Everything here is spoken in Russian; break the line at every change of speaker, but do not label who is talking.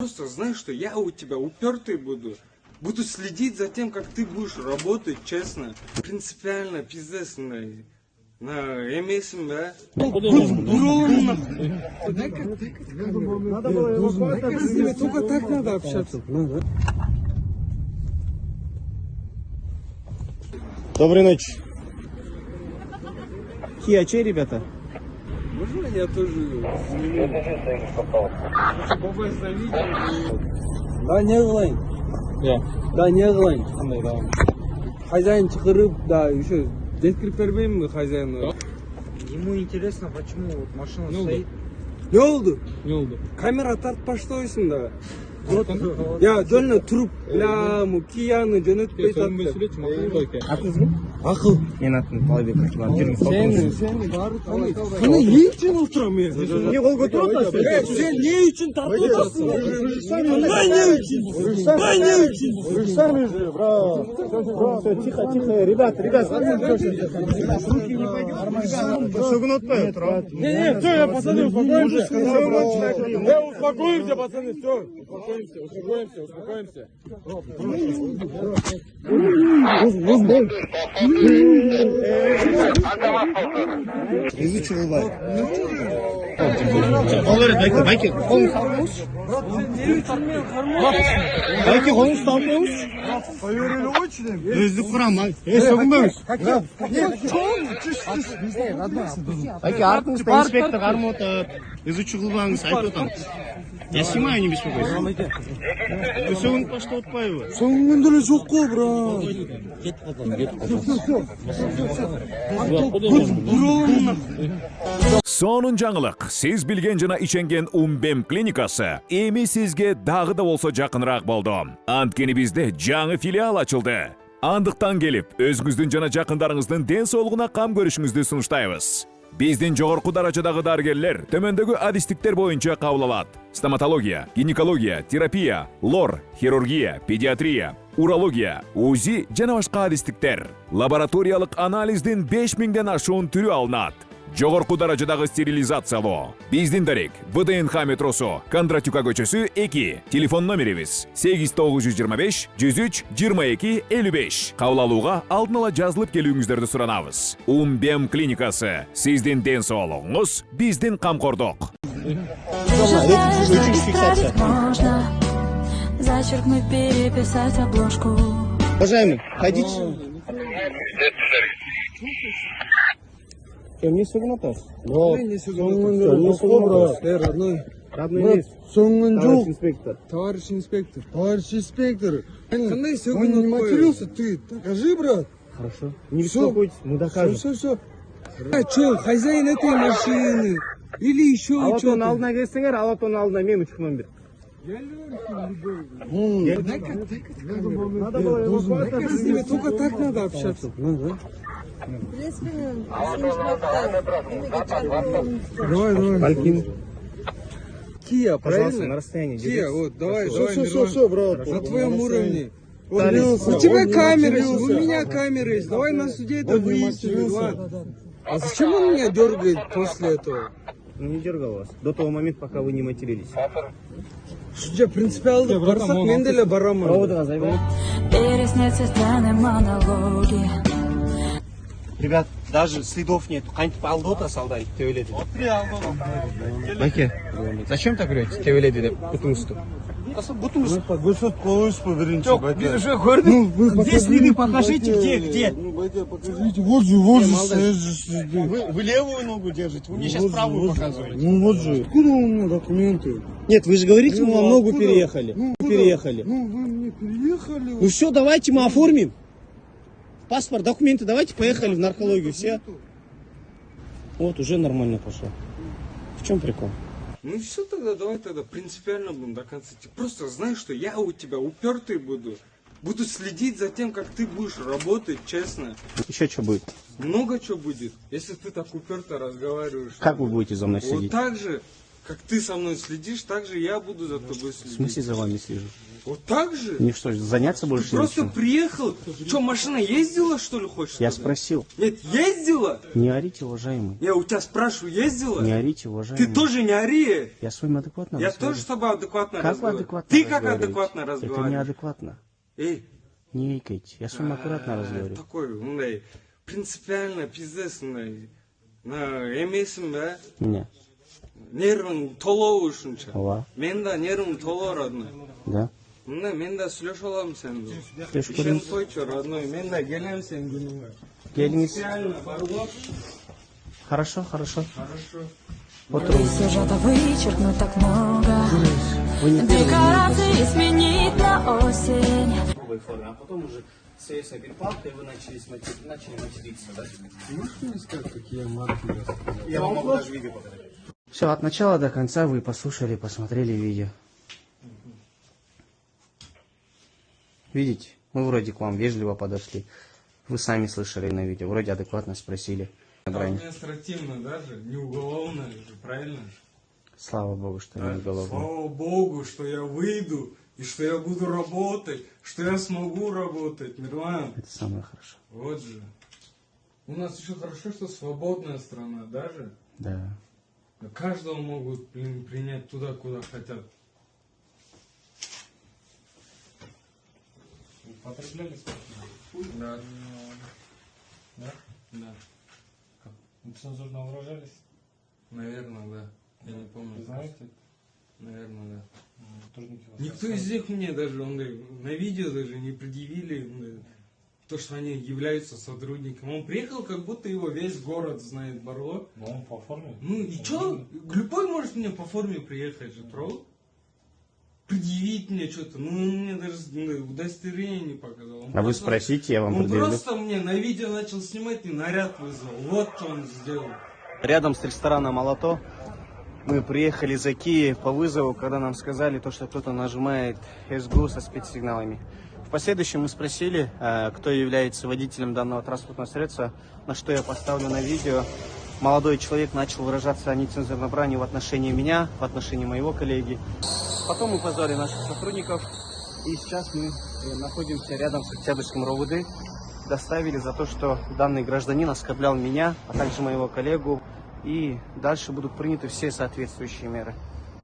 Просто знай, что я у тебя упертый буду. Буду следить за тем, как ты будешь работать честно. Принципиально, пиздец, на эмейсим, да? Буролом нахуй.
Надо было эвакуация.
Только так надо общаться.
Доброй ночи. Kia, чей, ребята?
Можно я тоже сниму? Попасть на видео.
Да не қылайын. Да не қылайын. Хозяин чықырып, да, еще жеткіріп бермеймін бе хозяину?
Ему интересно, почему вот машина стоит.
Не oldu?
Не oldu?
Камера тартпаштабайсың да. Я жөніне тұрып, ламу, кияны жөнөтпей тартты.
Атыңыз кім?
Ақыл.
Мен атым Талайбек Рахман. Жүріңіз, тоқтаңыз.
Сені бары танай. Қана не үшін отырам я?
Не қол көтеріп отырсың?
Сен не үшін тартып отырсың? Не үшін?
Все, тихо, тихо, ребята. Руки не пойдем. Шагун отпай.
Не, все, я пацаны, успокоимся. Успокоимся, пацаны, все. Успокоимся.
Yüzü çığıllar. Olur, belki kolunu salmıyoruz. Belki kolunu salmıyoruz. Özlük kuran lan. Sökünmemiz. Belki артыңызда инспектор қармы отыр. Өзі чығылбаңыз, айтып отамыз. Я снимаю, не беспокойся. Вы сөгініп башта отпай вы.
Соңын деле жоқ қой, брат. Буролом нахуй.
Сонун жаңылык. Сиз билген жана иченген Умбем клиникасы эми сизге дагы да болсо жакыныраак болду. Анткени бизде жаңы филиал ачылды. Андыктан келип, өзүңүздүн жана жакындарыңыздын ден соолугуна кам көрүшүңүздү сунуштайбыз. Биздин жогорку даражадагы дарыгерлер төмөндөгү адистиктер боюнча кабыл алат. Стоматология, гинекология, терапия, лор, хирургия, педиатрия, урология, УЗИ жана башка адистиктер. Лабораториялык анализдин 5000ден ашуун түрү алынат. Жогорку даражадагы стерилизациялоо. Биздин дарек ВДНХ метросу, Кондратюка көчөсү 2. Телефон номерибиз 8925 103 22 55. Кабыл алууга алдын ала жазылып келүүңүздөрдү суранабыз. Умбем клиникасы. Сиздин ден соолугуңуз, биздин камкордук.
Зачеркнуть, переписать обложку.
Уважаемый, ходите. Не сөгін атасыз?
Не сөгін брат. Родной.
Родной лист.
Соңын
Товарищ
жоқ.
инспектор.
Товарищ инспектор. Қандай сөгін? Он не матерился, ты. Докажи, брат.
Хорошо. Не беспокойтесь, мы докажем.
Все. А что, хозяин этой машины? Или еще
Алатонун
что-то?
алдына келсеңер, Алатонун алдына мен учкунан бер. Надо было эвакуация.
С ними только так надо общаться. Давай.
Балкин.
Кия,
Пожалуйста, на
правильно?
расстоянии.
Кия, вот, давай,
Все, брат.
на твоем уровне. У
Пытались.
тебя камера есть, у меня камера есть. Давай на суде это выясним, ладно. А зачем он меня дергает после этого?
Ну, не дергал вас. До того момента, пока вы не матерились.
Судья, принципиалды барсак мен деле барамын.
Проводға заявление.
Переснятся сцены монологи.
Ребят, даже следов нет. Қантип алдота салдай, төбеледі. Байке, зачем так врете? Төбеледі деп, бұтыңызды. Бұтыңыз.
Вы что, полностью поверните,
Біз уже көрдік. Где следы, покажите, где?
покажите, вот же стоят следы.
Вы левую ногу держите, вы мне сейчас правую показываете.
Ну вот же, откуда у меня документы?
Нет, вы же говорите, мы вам ногу переехали. Переехали.
Ну вы мне переехали.
Ну все, давайте мы оформим. Паспорт, документы, давайте поехали в наркологию, все. Вот, уже нормально пошло. В чем прикол?
Ну все тогда, давай тогда принципиально будем до конца. Ты просто знай, что я у тебя упертый буду. Буду следить за тем, как ты будешь работать честно.
Еще что будет?
Много чего будет, если ты так уперто разговариваешь.
Как вы будете за мной
Вот
сидеть?
так же, Как ты со мной следишь, так же я буду за тобой
В
следить.
смысле за вами слежу?
Вот так же?
Мне что, заняться
Ты
больше
просто
нечем?
приехал. Что, машина ездила, что ли, хочешь
Я
сказать?
спросил.
Нет, ездила?
Не орите, уважаемый.
Я у тебя спрашиваю, ездила?
Не орите, уважаемый.
Ты тоже не ори.
Я с вами адекватно
Я
разговариваю.
тоже с тобой адекватно
Как вы
разговариваю.
адекватно
Ты как
разговариваете?
адекватно
Это
разговариваешь?
неадекватно.
Эй,
Не икайте. Я с вами аккуратно разговариваю.
такой, мындай, принципиально, пиздец, мындай. Эмесім бе?
Не.
Нервің толау үшінші.
Ова.
Мен да нервім толау, родной.
Да?
Мына мен да сүйлөшө алам сенде.
Слышь,
Ишен
көріңіз.
койчу, родной. Мен да келем сен күнүңө.
Келіңіз.
Принципиально, барлық.
Хорошо, хорошо.
Хорошо.
Листья сжато вычеркнуть так много.
Вы не
Декорации сменить на осень.
первой форме, а потом уже с этой перепалкой вы начали материться, да?
Можешь мне сказать, какие марки я сказал?
Я вам могу даже видео показать. Все, от начала до конца вы послушали, посмотрели видео. Видите, мы вроде к вам вежливо подошли. Вы сами слышали на видео, вроде адекватно спросили.
Административно даже, не уголовно же, правильно же?
Слава Богу, что не уголовно.
Слава Богу, что я выйду, и что я буду работать, что я смогу работать, Мирлан.
Это самое хорошо.
Вот же. У нас еще хорошо, что свободная страна, даже.
Да.
Каждого могут, блин, принять туда, куда хотят.
Употребляли спиртное?
Да.
Да?
Да.
Нецензурно выражались?
Наверное, да. Я не помню.
Вы знаете?
Наверное, да.
Турники вас
Никто из них мне даже на видео даже не предъявили то, что они являются сотрудником. Он приехал, как будто его весь город знает, Барло.
Ну, он по форме.
Ну и чё? Любой может мне по форме приехать же, тролл? Предъявить мне что-то. Ну, он мне даже удостоверение не показал. Он
А вы
просто-
спросите, я вам
Он
предъявлю.
просто мне на видео начал снимать и наряд вызвал. Вот что он сделал.
Рядом с рестораном «Алато» мы приехали за Киев по вызову, когда нам сказали, то, что кто-то нажимает СГУ со спецсигналами. В последующем мы спросили, кто является водителем данного транспортного средства, на что я поставлю на видео. Молодой человек начал выражаться о нецензурной брани в отношении меня, в отношении моего коллеги. Потом мы позвали наших сотрудников, и сейчас мы находимся рядом с Октябрьским РОВД. Доставили за то, что данный гражданин оскорблял меня, а также моего коллегу. И дальше будут приняты все соответствующие меры.